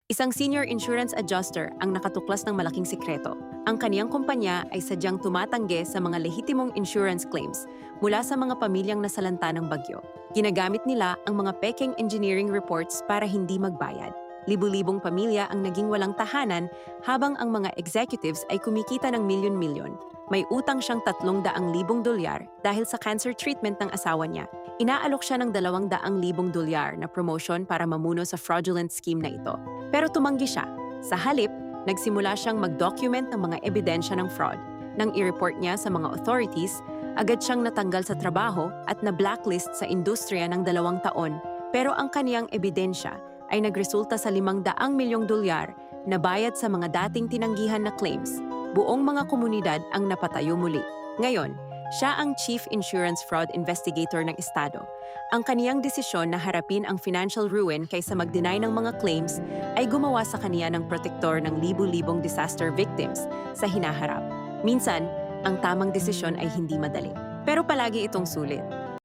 Isang senior insurance adjuster ang nakatuklas ng malaking sikreto. Ang kaniyang kumpanya ay sadyang tumatanggi sa mga lehitimong insurance claims mula sa mga pamilyang nasalanta ng bagyo. Ginagamit nila ang mga peking engineering reports para hindi magbayad. Libu-libong pamilya ang naging walang tahanan habang ang mga executives ay kumikita ng milyon-milyon. May utang siyang $300,000 dahil sa cancer treatment ng asawa niya. Inaalok siya ng $200,000 na promotion para mamuno sa fraudulent scheme na ito. Pero tumanggi siya. Sa halip, nagsimula siyang mag-document ng mga ebidensya ng fraud. Nang i-report niya sa mga authorities, agad siyang natanggal sa trabaho at na-blacklist sa industriya ng 2 taon. Pero ang kaniyang ebidensya ay nagresulta sa $500,000,000 na bayad sa mga dating tinanggihan na claims. Buong mga komunidad ang napatayo muli. Ngayon, siya ang Chief Insurance Fraud Investigator ng Estado. Ang kaniyang desisyon na harapin ang financial ruin kaysa mag-deny ng mga claims ay gumawa sa kaniya ng protektor ng libu-libong disaster victims sa hinaharap. Minsan, ang tamang desisyon ay hindi madali. Pero palagi itong sulit.